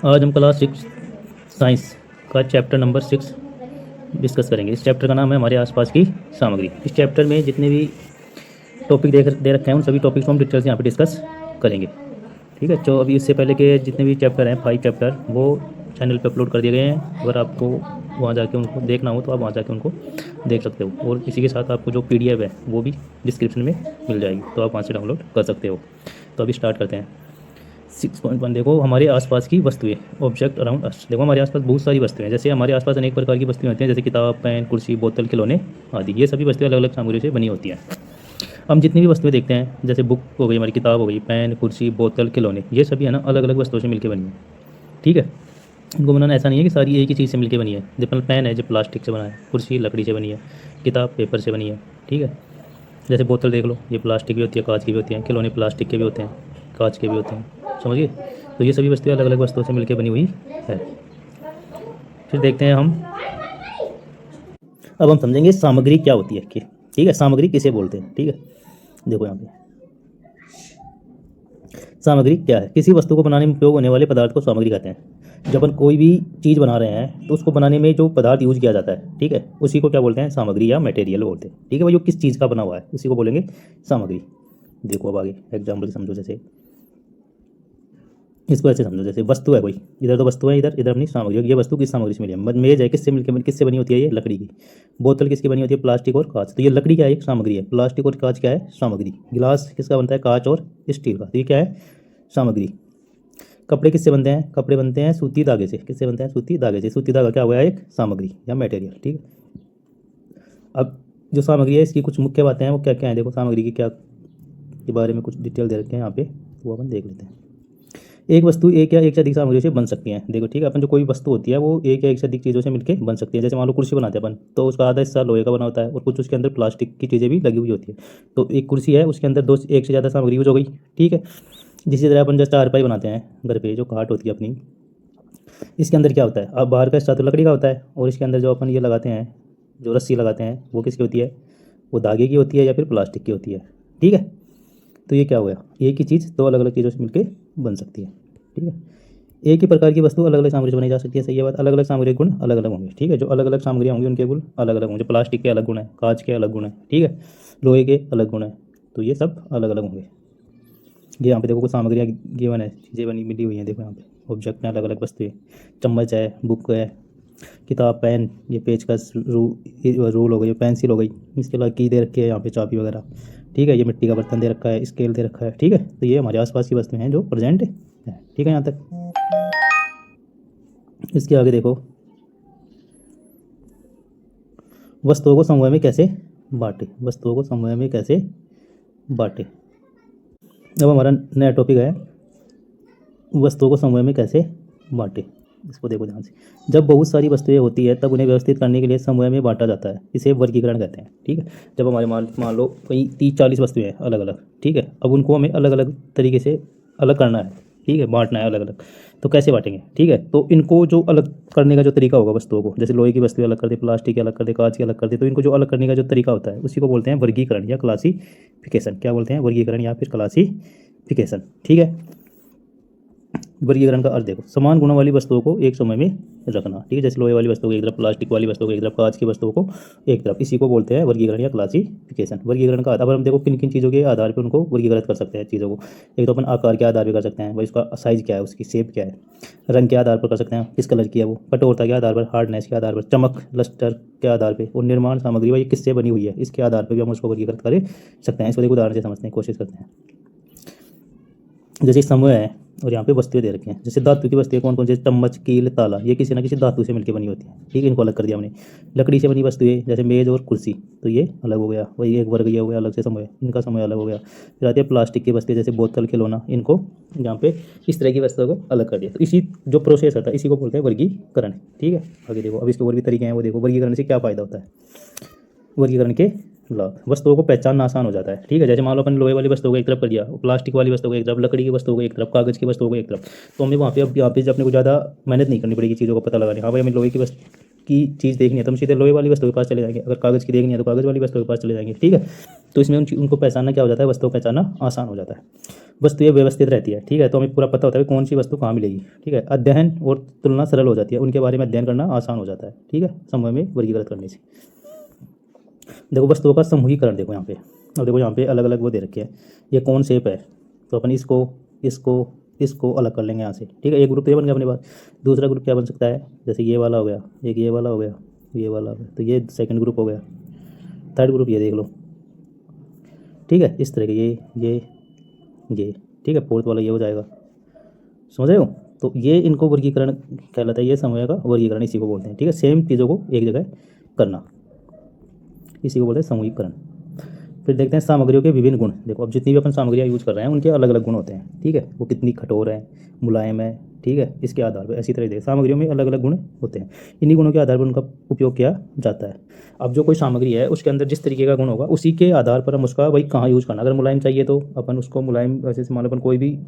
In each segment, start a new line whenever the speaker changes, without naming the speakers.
आज हम class 6 science का चैप्टर नंबर 6 डिस्कस करेंगे। इस चैप्टर का नाम है हमारे आसपास की सामग्री। इस चैप्टर में जितने भी टॉपिक दे रखे हैं उन सभी टॉपिक को हम डिटेल्स यहाँ पे डिस्कस करेंगे। ठीक है। तो अभी इससे पहले के जितने भी चैप्टर हैं 5 चैप्टर वो चैनल पे अपलोड कर दिए गए हैं। अगर आपको वहाँ जाके उनको देखना हो तो आप वहाँ जाके उनको देख सकते हो, और इसी के साथ आपको जो PDF है वो भी डिस्क्रिप्शन में मिल जाएगी, तो आप वहाँ से डाउनलोड कर सकते हो। तो अभी स्टार्ट करते हैं। 6.1 देखो, हमारे आसपास की वस्तुएं, ऑब्जेक्ट अराउंड अस। देखो हमारे आसपास बहुत सारी वस्तुएं हैं। जैसे हमारे आसपास अनेक प्रकार की वस्तुएं होती हैं, जैसे किताब, पेन, कुर्सी, बोतल, खिलौने आदि। ये सभी वस्तुएं अलग अलग सामग्री से बनी होती हैं। हम जितनी भी वस्तुएं देखते हैं, जैसे बुक हो गई, हमारी किताब हो गई, पेन, कुर्सी, बोतल, खिलौने, ये सभी है ना अलग अलग वस्तुओं से मिलकर बनी है। ठीक है। इनको बनाना ऐसा नहीं है कि सारी एक ही चीज़ से मिलकर बनी है। जैसे पेन है जो प्लास्टिक से बना है, कुर्सी लकड़ी से बनी है, किताब पेपर से बनी है। ठीक है। जैसे बोतल देख लो, ये प्लास्टिक भी होती है, कांच की भी होती है, खिलौने प्लास्टिक के भी होते हैं, कांच के भी होते हैं। समझिए। तो ये सभी वस्तुएं अलग अलग वस्तुओं से मिलकर बनी हुई है। फिर देखते हैं हम, अब हम समझेंगे सामग्री क्या होती है कि, ठीक है, सामग्री किसे बोलते हैं। ठीक है। देखो यहाँ पे सामग्री क्या है। किसी वस्तु को बनाने में उपयोग होने वाले पदार्थ को सामग्री कहते हैं। जब अपन कोई भी चीज़ बना रहे हैं तो उसको बनाने में जो पदार्थ यूज किया जाता है, ठीक है, उसी को क्या बोलते हैं, सामग्री या मटेरियल बोलते हैं। ठीक है भाई, जो किस चीज़ का बना हुआ है उसी को बोलेंगे सामग्री। देखो अब आगे एग्जाम्पल से समझो। जैसे इसको ऐसे समझो, जैसे वस्तु है कोई, इधर तो वस्तु है, इधर इधर अपनी सामग्री। ये वस्तु किस सामग्री से मिली है, मेज है, किससे मिलकर, किससे बनी होती है, ये लकड़ी की। बोतल किसकी बनी होती है, प्लास्टिक और कांच। तो ये लकड़ी क्या है, एक सामग्री है। प्लास्टिक और कांच क्या है, सामग्री। गिलास किसका बनता है, कांच और स्टील का। तो ये क्या है, सामग्री। कपड़े किससे बनते हैं, कपड़े बनते हैं सूती धागे से। किससे बनते हैं, सूती धागे से। सूती धागा क्या हुआ है, एक सामग्री या मटेरियल। ठीक है। अब जो सामग्री है इसकी कुछ मुख्य बातें हैं, वो क्या क्या है। देखो सामग्री की क्या के बारे में कुछ डिटेल दे रखे हैं यहाँ पे, वो अपन देख लेते हैं। एक वस्तु एक या एक से अधिक सामग्री से बन सकती है। देखो ठीक है, अपन जो कोई वस्तु होती है वो एक या एक से अधिक चीज़ों से मिलकर बन सकती है। जैसे मान लो कुर्सी बनाते हैं अपन, तो उसका आधा हिस्सा लोहे का बना होता है और कुछ उसके अंदर प्लास्टिक की चीज़ें भी लगी हुई होती है। तो एक कुर्सी है, उसके अंदर एक से ज़्यादा सामग्री यूज हो गई। ठीक है। जिसी तरह अपन जैसे चारपाई बनाते हैं घर पे, जो काट होती है अपनी, इसके अंदर क्या होता है, अब बाहर का हिस्सा तो लकड़ी का होता है, और इसके अंदर जो अपन ये लगाते हैं, जो रस्सी लगाते हैं, वो किसकी होती है, वो धागे की होती है या फिर प्लास्टिक की होती है। ठीक है। तो ये क्या हो गया, एक ही चीज़ दो अलग अलग चीज़ों से मिलकर बन सकती है। ठीक है। एक ही प्रकार की वस्तु अलग अलग सामग्री से बनाई जा सकती है। सही है बात। अलग अलग सामग्री के गुण अलग अलग होंगे। ठीक है। जो अलग अलग सामग्रियाँ होंगी उनके गुण अलग अलग होंगे। प्लास्टिक के अलग गुण है, कांच के अलग गुण है, ठीक है, लोहे के अलग गुण है। तो ये सब अलग अलग होंगे। ये यहाँ पे देखो कुछ सामग्रियाँ गिवन है, चीज़ें बनी मिली हुई हैं। देखो यहाँ पे ऑब्जेक्ट हैं, अलग अलग वस्तुएं, चम्मच है, बुक है, किताब, पेन, ये पेचकस, रूल हो गई, पेंसिल हो गई। इसके अलावा की दे रखी है यहाँ पे, चाबी वगैरह। ठीक है। ये मिट्टी का बर्तन दे रखा है, स्केल दे रखा है। ठीक है। तो ये हमारे आसपास की वस्तुएं हैं जो प्रेजेंट है। ठीक है यहाँ तक। इसके आगे देखो, वस्तुओं को समूह में कैसे बांटे। वस्तुओं को समूह में कैसे बांटे। अब हमारा नया टॉपिक है, वस्तुओं को समूह में कैसे बांटे। इसको देखो ध्यान से। जब बहुत सारी वस्तुएं होती है तब उन्हें व्यवस्थित करने के लिए समूह में बांटा जाता है। इसे वर्गीकरण कहते हैं। ठीक है। जब हमारे मान लो कहीं 30-40 वस्तुएं हैं अलग अलग। ठीक है। अब उनको हमें अलग अलग तरीके से अलग करना है। ठीक है। बांटना है अलग अलग। तो कैसे बांटेंगे। ठीक है। तो इनको जो अलग करने का जो तरीका होगा वस्तुओं को, जैसे लोहे की वस्तुएं अलग कर दे, प्लास्टिक की अलग कर दे, कांच की अलग कर दे, तो इनको जो अलग करने का जो तरीका होता है उसी को बोलते हैं वर्गीकरण या क्लासिफिकेशन। क्या बोलते हैं, वर्गीकरण या फिर क्लासिफिकेशन। ठीक है। वर्गीकरण का अर्थ देखो, समान गुणों वाली वस्तुओं को एक समय में रखना। ठीक है। जैसे लोहे वाली वस्तुओं को एक तरफ, प्लास्टिक वाली वस्तुओं को एक तरफ, कांच की वस्तुओं को एक तरफ, इसी को बोलते हैं वर्गीकरण या क्लासिफिकेशन। वर्गीकरण का अब हम देखो किन किन चीज़ों के आधार पर उनको वर्गीकृत कर सकते हैं चीज़ों को। एक तो अपन आकार के आधार पर कर सकते हैं, भाई उसका साइज क्या है, उसकी शेप क्या है। रंग के आधार पर कर सकते हैं, किस कलर की है वो। कठोरता के आधार पर, हार्डनेस के आधार पर, चमक लस्टर के आधार पर, और निर्माण सामग्री भाई किससे बनी हुई है इसके आधार पर भी हम उसको वर्गीकृत कर सकते हैं। इसको देखो उदाहरण से समझने की कोशिश करते हैं। जैसे समूह है और यहाँ पे वस्तुएं दे रखी हैं। जैसे धातु की वस्तुएं कौन कौन सी, चम्मच, कील, ताला, ये किसी ना किसी धातु से मिलकर बनी होती है। ठीक है। इनको अलग कर दिया हमने। लकड़ी से बनी वस्तुएं जैसे मेज और कुर्सी, तो ये अलग हो गया, वही एक वर्ग ये हो गया, अलग से समूह, इनका समूह अलग हो गया। फिर आती है प्लास्टिक की वस्तुएं जैसे बोतल, खिलौना, इनको यहाँ पे इस तरह की वस्तुओं को अलग कर दिया। तो इसी जो प्रोसेस होता है इसी को बोलते हैं वर्गीकरण। ठीक है। आगे देखो, अब इसके और भी तरीके हैं, वो देखो वर्गीकरण से क्या फ़ायदा होता है। वर्गीकरण के लाभ, वस्तुओं को पहचानना आसान हो जाता है। ठीक है। जैसे मान लो अपन लोहे वाली वस्तुओं को एक तरफ कर दिया, प्लास्टिक वाली वस्तुओं को एक तरफ, लकड़ी की वस्तुओं को एक तरफ, कागज़ की वस्तुओं को एक तरफ, तो हमें वहाँ पे अब यहाँ पे अपने को ज़्यादा मेहनत नहीं करनी पड़ेगी चीज़ों को पता लगाने। हाँ भाई हमें लोहे की की चीज़ देखनी है तो हम सीधे लोहे वाली वस्तु के पास चले जाएंगे, अगर कागज़ की देखनी है तो कागज़ वाली वस्तु के पास चले जाएंगे, ठीक है। तो इसमें उनको पहचानना क्या हो जाता है, वस्तु को पहचानना आसान हो जाता है। वस्तु ये व्यवस्थित रहती है, ठीक है, तो हमें पूरा पता होता है कौन सी वस्तु कहाँ मिलेगी, ठीक है। अध्ययन और तुलना सरल हो जाती है, उनके बारे में अध्ययन करना आसान हो जाता है, ठीक है, समूह में वर्गीकृत करने से। देखो वस्तुओं का समूहीकरण देखो यहाँ पे, अब देखो यहाँ पे अलग अलग वो दे रखे हैं, ये कौन शेप है, तो अपन इसको इसको इसको अलग कर लेंगे यहाँ से, ठीक है। एक ग्रुप ये बन गया अपने पास। दूसरा ग्रुप क्या बन सकता है, जैसे ये वाला हो गया, एक ये वाला हो गया, ये वाला हो गया, तो ये सेकंड ग्रुप हो गया। थर्ड ग्रुप ये देख लो, ठीक है, इस तरह के ये, ठीक है। फोर्थ वाला ये हो जाएगा, समझ रहे हो। तो ये इनको वर्गीकरण कहलाता है, ये समूह का वर्गीकरण इसी को बोलते हैं, ठीक है। सेम चीज़ों को एक जगह करना, इसी को बोलते हैं समूहीकरण। फिर देखते हैं सामग्रियों के विभिन्न गुण। देखो अब जितनी भी अपन सामग्रियाँ यूज कर रहे हैं उनके अलग अलग गुण होते हैं, ठीक है। वो कितनी कठोर है, मुलायम है, ठीक है, इसके आधार पर इसी तरह देखिए सामग्रियों में अलग अलग गुण होते हैं। इन्हीं गुणों के आधार पर उनका उपयोग किया जाता है। अब जो कोई सामग्री है उसके अंदर जिस तरीके का गुण होगा उसी के आधार पर हम उसका भाई कहाँ यूज़ करना। अगर मुलायम चाहिए तो अपन उसको मुलायम, वैसे मान लो अपन कोई भी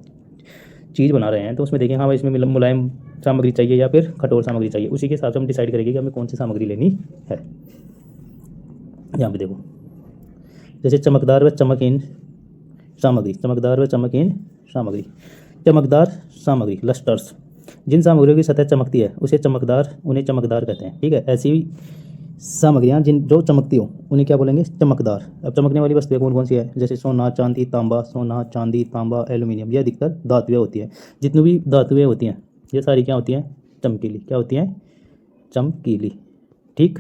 चीज़ बना रहे हैं तो उसमें देखें हाँ भाई इसमें मुलायम सामग्री चाहिए या फिर कठोर सामग्री चाहिए, उसी के हिसाब से हम डिसाइड करेंगे कि हमें कौन सी सामग्री लेनी है। यहाँ पे देखो जैसे चमकदार व चमकहीन सामग्री, चमकदार व चमकहीन सामग्री। चमकदार सामग्री लस्टर्स, जिन सामग्रियों की सतह चमकती है उसे चमकदार, उन्हें चमकदार कहते हैं, ठीक है। ऐसी सामग्रियाँ जिन जो चमकती हो उन्हें क्या बोलेंगे, चमकदार। अब चमकने वाली वस्तुएं कौन कौन सी है, जैसे सोना चांदी तांबा, सोना चांदी तांबा एल्यूमिनियम, ये अधिकतर धातुएं होती हैं। जितनी भी धातुएं होती हैं ये सारी क्या होती हैं, चमकीली। क्या होती हैं, चमकीली, ठीक।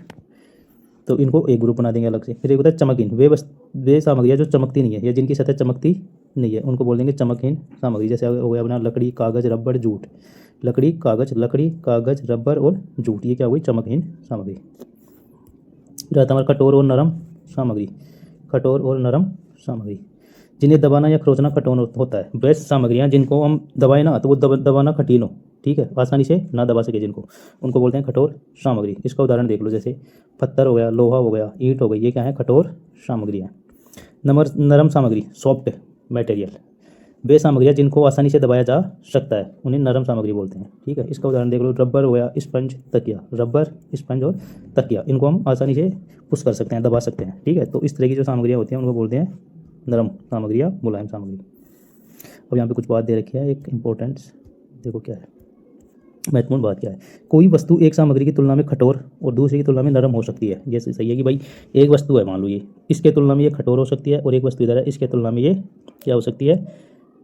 तो इनको एक ग्रुप बना देंगे अलग से। फिर एक होता है चमकहीन, वे सामग्रियाँ जो चमकती नहीं है या जिनकी सतह चमकती नहीं है उनको बोल देंगे चमकहीन सामग्री। जैसे हो गया अपना लकड़ी कागज़ रबर जूट, लकड़ी कागज़ रबर और जूट, ये क्या हुई, चमकहीन सामग्री। रहता हमारा कठोर और नरम सामग्री, कठोर और नरम सामग्री, जिन्हें दबाना या खरोंचना कठोर होता है। वैसे सामग्रियाँ जिनको हम दबाए ना तो वो दबाना कठिन हो, ठीक है, आसानी से ना दबा सके जिनको, उनको बोलते हैं कठोर सामग्री। इसका उदाहरण देख लो, जैसे पत्थर हो गया, लोहा हो गया, ईंट हो गई, ये क्या है, कठोर सामग्री है। नरम सामग्री सॉफ्ट मटेरियल, वे सामग्रियाँ जिनको आसानी से दबाया जा सकता है उन्हें नरम सामग्री बोलते हैं, ठीक है। इसका उदाहरण देख लो, रबर हो गया, स्पंज, तकिया। रबर, स्पंज और तकिया, इनको हम आसानी से पुश कर सकते हैं, दबा सकते हैं, ठीक है। तो इस तरह की जो सामग्रियाँ होती हैं उनको बोलते हैं नरम सामग्री या मुलायम सामग्री। अब यहाँ पे कुछ बात दे रखी है, एक इम्पोर्टेंस देखो क्या है, महत्वपूर्ण बात क्या है। कोई वस्तु एक सामग्री की तुलना में कठोर और दूसरे की तुलना में नरम हो सकती है। ये सही है कि भाई एक वस्तु है मान लो ये, इसके तुलना में ये कठोर हो सकती है, और एक वस्तु इधर है इसके तुलना में ये क्या हो सकती है,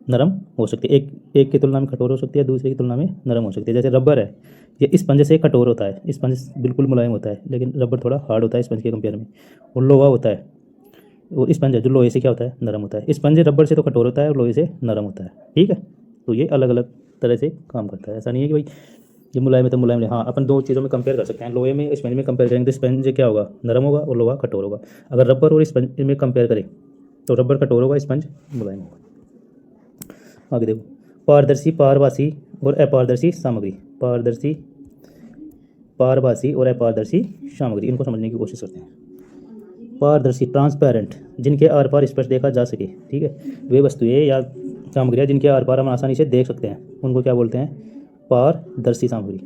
नरम हो सकती है। एक की तुलना में कठोर हो सकती है, दूसरे की तुलना में नरम हो सकती है। जैसे रबर है, ये स्पंज से कठोर होता है, स्पंज बिल्कुल मुलायम होता है, लेकिन रबर थोड़ा हार्ड होता है स्पंज के कंपेयर में। और लोहा होता है, और स्पंज है जो लोहे से क्या होता है, नरम होता है। स्पंज रबर से तो कठोर होता है और लोहे से नरम होता है, ठीक है। तो ये अलग अलग तरह से काम करता है, ऐसा नहीं है कि भाई ये मुलायम है तो मुलायम है। हाँ, अपन दो चीज़ों में कंपेयर कर सकते हैं, लोहे में स्पंज में कंपेयर करेंगे तो स्पंज क्या होगा, नरम होगा और लोहा कठोर होगा। अगर रबर और स्पंज में कंपेयर करें तो रबर कठोर होगा, स्पंज मुलायम होगा। आगे देखो, पारदर्शी, पारभासी और अपारदर्शी सामग्री। पारभासी और अपारदर्शी सामग्री, इनको समझने की कोशिश करते हैं। पारदर्शी ट्रांसपेरेंट, जिनके आर पार स्पष्ट देखा जा सके, ठीक है। वे वस्तुएं या सामग्रियाँ जिनके आर पार हम आसानी से देख सकते हैं उनको क्या बोलते हैं, पारदर्शी सामग्री,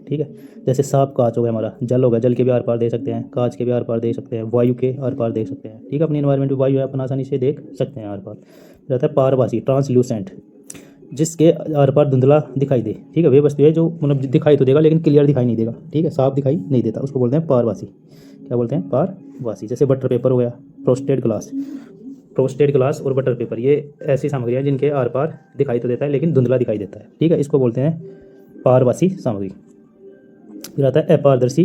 ठीक है। जैसे साफ कांच हो गया हमारा, जल हो गया, जल के भी आर पार देख सकते हैं, कांच के भी आर पार देख सकते हैं, वायु के आर पार देख सकते हैं, ठीक है। अपनी एनवायरनमेंट में वायु है अपन आसानी से देख सकते हैं आर पार। रहता है पारभासी ट्रांसल्यूसेंट, जिसके आर पार धुंधला दिखाई दे, ठीक है। वे वस्तु है जो मतलब दिखाई तो देगा लेकिन क्लियर दिखाई नहीं देगा, ठीक है, साफ दिखाई नहीं देता, उसको बोलते हैं पारभासी। क्या बोलते हैं, पारभासी। जैसे बटर पेपर हो गया, फ्रोस्टेड ग्लास और बटर पेपर, ये ऐसी सामग्रियाँ जिनके आर पार दिखाई तो देता है लेकिन धुंधला दिखाई देता है, ठीक है, इसको बोलते हैं पारभासी सामग्री। फिर आता है अपारदर्शी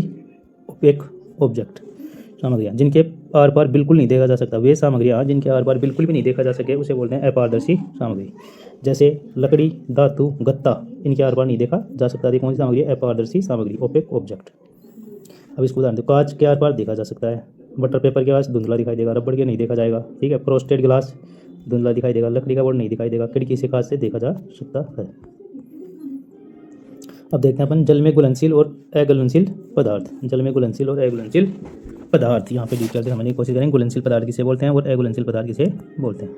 ओपेक ऑब्जेक्ट सामग्रियाँ, जिनके आर पार बिल्कुल नहीं देखा जा सकता। वे सामग्रियाँ जिनके आर पार बिल्कुल भी नहीं देखा जा सके उसे बोलते हैं अपारदर्शी सामग्री। जैसे लकड़ी, धातु, गत्ता, इनके आर पार नहीं देखा जा सकता, कौन सी सामग्री है, अपारदर्शी सामग्री, ओपेक ऑब्जेक्ट। अब इसको उदाहरण दो, कांच के आर पार देखा जा सकता है, बटर पेपर के पास धुंधला दिखाई देगा, रबड़ के नहीं देखा जाएगा, ठीक है। फ्रोस्टेड ग्लास धुंधला दिखाई देगा, लकड़ी का बोर्ड नहीं दिखाई देगा, खिड़की से कांच से देखा जा सकता है। अब देखते हैं अपन जल में घुलनशील और अघुलनशील पदार्थ। जल में घुलनशील और अघुलनशील पदार्थ, यहाँ पे डिटेल से समझने की कोशिश करेंगे। घुलनशील पदार्थ किसे बोलते हैं और अघुलनशील पदार्थ किसे बोलते हैं।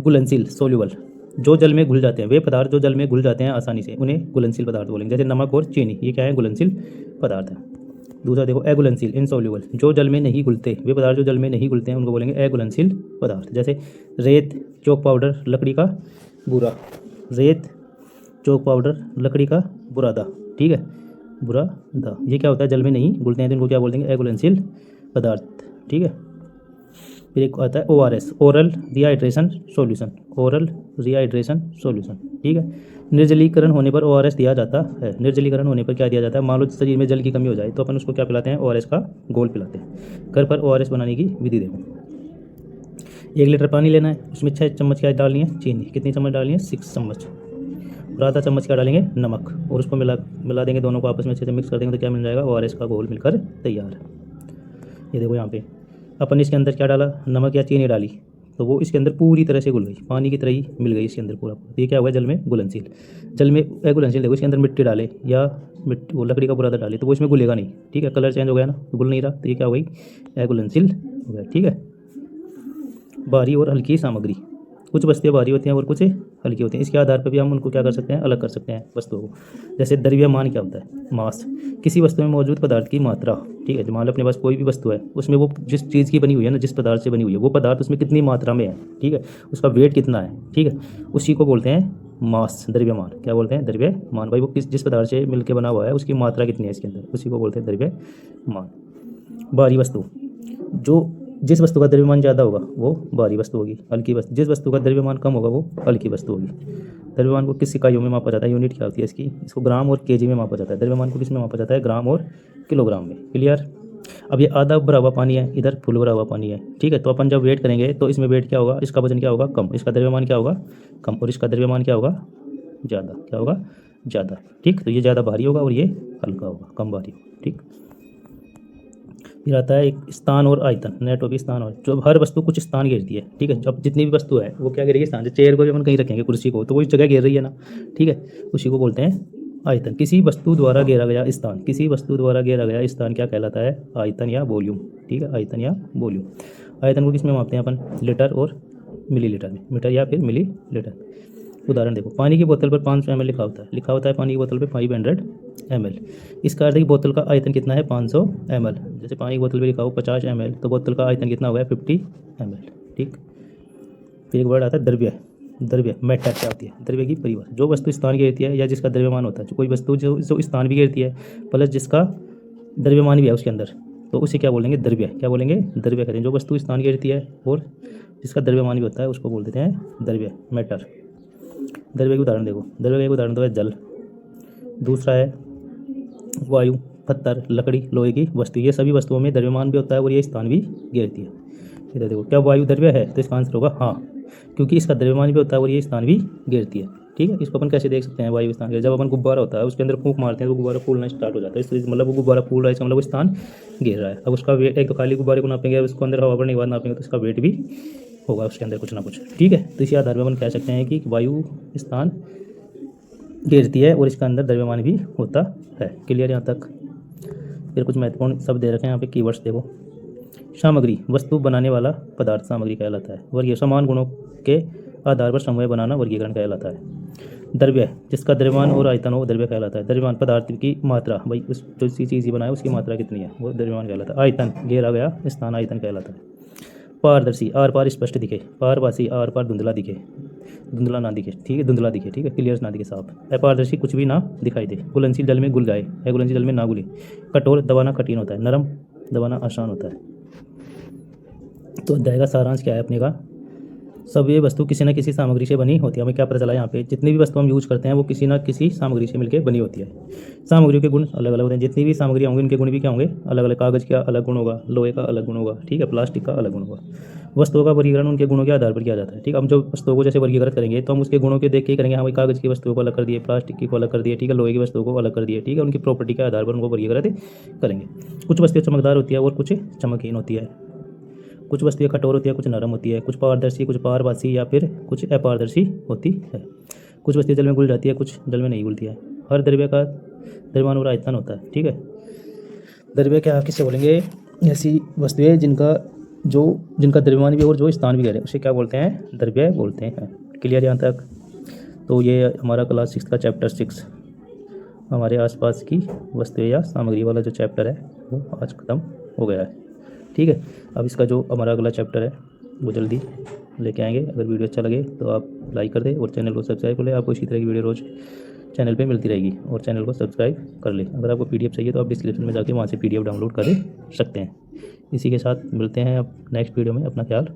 घुलनशील सोल्यूबल, जो जल में घुल जाते हैं, वे पदार्थ जो जल में घुल जाते हैं आसानी से, उन्हें घुलनशील पदार्थ बोलेंगे। जैसे नमक और चीनी, ये क्या है, घुलनशील पदार्थ है। दूसरा देखो एगुलेंसिल इनसॉल्युबल, जो जल में नहीं घुलते, वे पदार्थ जो जल में नहीं घुलते हैं उनको बोलेंगे एगुलेंसिल पदार्थ। जैसे रेत, चौक पाउडर, लकड़ी का बुरा, रेत, चौक पाउडर, लकड़ी का बुरादा, ठीक है, बुरादा, ये क्या होता है, जल में नहीं घुलते हैं तो इनको क्या बोल देंगे एगुलेंसिल पदार्थ, ठीक है। फिर एक आता है ORS, oral rehydration solution, oral rehydration solution, ठीक है। निर्जलीकरण होने पर ORS दिया जाता है। निर्जलीकरण होने पर क्या दिया जाता है, मान लो शरीर में जल की कमी हो जाए तो अपन उसको क्या पिलाते हैं, ORS का घोल पिलाते हैं। घर पर ORS बनाने की विधि देखो, 1 लीटर पानी लेना है, उसमें 6 चम्मच क्या डालनी है, चीनी, कितनी चम्मच डालनी है, 6 चम्मच, और आधा चम्मच क्या डालेंगे, नमक, और उसको मिला देंगे दोनों को आपस में अच्छे से मिक्स कर देंगे तो क्या मिल जाएगा, ORS का घोल मिलकर तैयार है। ये देखो यहाँ पे अपन इसके अंदर क्या डाला, नमक या चीनी डाली तो वो इसके अंदर पूरी तरह से घुल गई, पानी की तरह ही मिल गई इसके अंदर पूरा। ये क्या हुआ, जल में घुलनशील। जल में घुलनशील देखो, इसके अंदर मिट्टी डाले या वो लकड़ी का बुरादा डाले तो वो इसमें घुलेगा नहीं, ठीक है, कलर चेंज हो गया ना, घुल नहीं रहा, तो ये क्या हो गई, घुलनशील हो गया, ठीक है। भारी और हल्की सामग्री, कुछ वस्तुएं भारी होती हैं और कुछ हल्की होती हैं, इसके आधार पर भी हम उनको क्या कर सकते हैं, अलग कर सकते हैं वस्तुओं को। जैसे द्रव्यमान क्या होता है, मास, किसी वस्तु में मौजूद पदार्थ की मात्रा, ठीक है, मान लो अपने पास कोई भी वस्तु है, उसमें वो जिस चीज़ की बनी हुई है ना, जिस पदार्थ से बनी हुई है, वो पदार्थ उसमें कितनी मात्रा में है, ठीक है, उसका वेट कितना है, ठीक है, उसी को बोलते हैं मास, द्रव्यमान। क्या बोलते हैं, द्रव्यमान, भाई वो जिस पदार्थ से मिलकर बना हुआ है उसकी मात्रा कितनी है इसके अंदर, उसी को बोलते हैं द्रव्यमान। भारी वस्तु, जो जिस वस्तु का द्रव्यमान ज़्यादा होगा वो भारी वस्तु होगी। हल्की वस्तु, जिस वस्तु का द्रव्यमान कम होगा वो हल्की वस्तु होगी। द्रव्यमान को किस इकाइयों में मापा जाता है, यूनिट क्या होती है इसकी, इसको ग्राम और केजी में मापा जाता है। द्रव्यमान को किस में मापा जाता है, ग्राम और किलोग्राम में, क्लियर। अब ये आधा भरा हुआ पानी है, इधर फुल भरा हुआ पानी है, ठीक है, तो अपन जब वेट करेंगे तो इसमें वेट क्या होगा, इसका वजन क्या होगा, कम, इसका द्रव्यमान क्या होगा, कम, और इसका द्रव्यमान क्या होगा, ज़्यादा, क्या होगा, ज़्यादा, ठीक। तो ये ज़्यादा भारी होगा और ये हल्का होगा, कम भारी होगा, ठीक। फिर आता है एक स्थान और आयतन, नेट टॉपिक स्थान और, जो हर वस्तु कुछ स्थान घेरती है, ठीक है, जब जितनी भी वस्तु है वो क्या घेरेगी, स्थान। जो चेयर को भी अपन कहीं रखेंगे, कुर्सी को, तो वो इस जगह घेर रही है ना, ठीक है, उसी को बोलते हैं आयतन। किसी वस्तु द्वारा घेरा गया स्थान, किसी वस्तु द्वारा घेरा गया स्थान क्या कहलाता है, आयतन या वॉल्यूम, ठीक है, आयतन या वॉल्यूम। आयतन को किस में मापते हैं अपन, लीटर और मिलीलीटर में, मीटर या फिर मिलीलीटर। उदाहरण देखो, पानी की बोतल पर 500 ml लिखा होता है पानी की बोतल पे 500 ml। इसका अर्थ है कि बोतल का आयतन कितना है, 500 ml। जैसे पानी की बोतल पे लिखा हो 50 ml तो बोतल का आयतन कितना होगा, 50 ml, ठीक। फिर एक वर्ड आता है द्रव्य, द्रव्य मैटर क्या होती है, द्रव्य की परिभाषा, जो वस्तु स्थान घेरती है या जिसका द्रव्यमान होता है, जो कोई वस्तु जो स्थान भी घेरती है प्लस जिसका द्रव्यमान भी है उसके अंदर, तो उसे क्या बोलेंगे, द्रव्य, क्या बोलेंगे, द्रव्य करें। जो वस्तु स्थान घेरती है और जिसका द्रव्यमान भी होता है उसको बोल देते हैं द्रव्य, मैटर। द्रव्य के उदाहरण देखो, द्रव्य के उदाहरण तो है जल, दूसरा है वायु, पत्थर, लकड़ी, लोहे की वस्तु, ये सभी वस्तुओं में द्रव्यमान भी होता है और ये स्थान भी घेरती है। इधर देखो, क्या वायु द्रव्य है, तो इसका आंसर होगा हाँ, क्योंकि इसका द्रव्यमान भी होता है और ये स्थान भी घेरती है, ठीक है। इसको अपन कैसे देख सकते हैं, वायु स्थान, जब अपन गुब्बारा होता है उसके अंदर फूंक मारते हैं तो गुब्बारा फूलना स्टार्ट हो जाता है, इसलिए मतलब वो गुब्बारा फूल रहा है, इसका मतलब वो स्थान घेर रहा है। अब उसका वेट, एक तो खाली गुब्बारे को नापेंगे, उसको अंदर हवा भरने के बाद नापेंगे तो उसका वेट भी होगा उसके अंदर कुछ ना कुछ, ठीक है। तो इसी आधार पर अपन कह सकते हैं कि वायु स्थान घेरती है और इसका अंदर द्रव्यमान भी होता है, क्लियर यहाँ तक। फिर कुछ महत्वपूर्ण शब्द दे रखे हैं यहाँ पे, कीवर्ड्स देखो। सामग्री, वस्तु बनाने वाला पदार्थ सामग्री कहलाता है। वर्गीय, समान गुणों के आधार पर समूह बनाना वर्गीकरण कहलाता है। द्रव्य, जिसका द्रव्यमान और आयतन हो द्रव्य कहलाता है। द्रव्यमान, पदार्थ की मात्रा, भाई उस जो सी चीज़ बनाए उसकी मात्रा कितनी है वो द्रव्यमान कहलाता है। आयतन, घेरा गया स्थान आयतन कहलाता है। पारदर्शी, आर पार स्पष्ट दिखे, पारभासी, आर पार धुंधला दिखे, धुंधला ना दिखे, ठीक है, धुंधला दिखे, ठीक है, क्लियर ना दिखे, साफ। अपारदर्शी, कुछ भी ना दिखाई दे। घुलनशील, जल में घुल जाए, अघुलनशील, जल में ना घुले। कठोर, दबाना कठिन होता है। नरम, दबाना आसान होता है। तो अध्याय का सारांश क्या है अपने का, सब ये वस्तु किसी न किसी सामग्री से बनी होती है। हमें क्या पता चला यहाँ पे, जितनी भी वस्तु हम यूज करते हैं वो किसी न किसी सामग्री से मिलकर बनी होती है। सामग्रियों के गुण अलग अलग होते हैं, जितनी भी सामग्री होंगी उनके गुण भी क्या होंगे, अलग अलग। कागज़ का अलग गुण होगा, लोहे का अलग गुण होगा, ठीक है, प्लास्टिक का अलग गुण होगा। वस्तुओं का वर्गीकरण उनके गुणों के आधार पर किया जाता है, ठीक है। हम जो वस्तुओं को जैसे वर्गीकृत करेंगे तो हम उसके गुणों के देख के ही करेंगे, हाँ भाई कागज़ की वस्तुओं को अलग कर दिए, प्लास्टिक की को अलग कर दिए, ठीक है, लोहे की वस्तुओं को अलग कर दिए, ठीक है, उनकी प्रॉपर्टी के आधार पर उनको वर्गीकृत करेंगे। कुछ वस्तुएं चमकदार होती है और कुछ चमकहीन होती है। कुछ वस्तुएं कठोर होती है, कुछ नरम होती है। कुछ पारदर्शी, कुछ पारभासी या फिर कुछ अपारदर्शी होती है। कुछ वस्तुएं जल में घुल जाती है, कुछ जल में नहीं घुलती है। हर द्रव्य का द्रव्यमान और आयतन होता है, ठीक है। द्रव्य क्या किससे बोलेंगे, ऐसी वस्तुएं जिनका द्रव्यमान भी और जो स्थान भी है उसे क्या बोलते हैं, द्रव्य बोलते हैं। क्लियर यहाँ तक। तो ये हमारा क्लास 6 का चैप्टर 6 हमारे आसपास की वस्तुएं या सामग्री वाला जो चैप्टर है वो आज ख़त्म हो गया है। ठीक है, अब इसका जो हमारा अगला चैप्टर है वो जल्दी लेके आएंगे। अगर वीडियो अच्छा लगे तो आप लाइक कर दें और चैनल को सब्सक्राइब कर लें। आपको इसी तरह की वीडियो रोज़ चैनल पे मिलती रहेगी, और चैनल को सब्सक्राइब कर लें। अगर आपको पीडीएफ चाहिए तो आप डिस्क्रिप्शन में जाके वहाँ से पीडीएफ डाउनलोड कर सकते हैं। इसी के साथ मिलते हैं अब नेक्स्ट वीडियो में। अपना ख्याल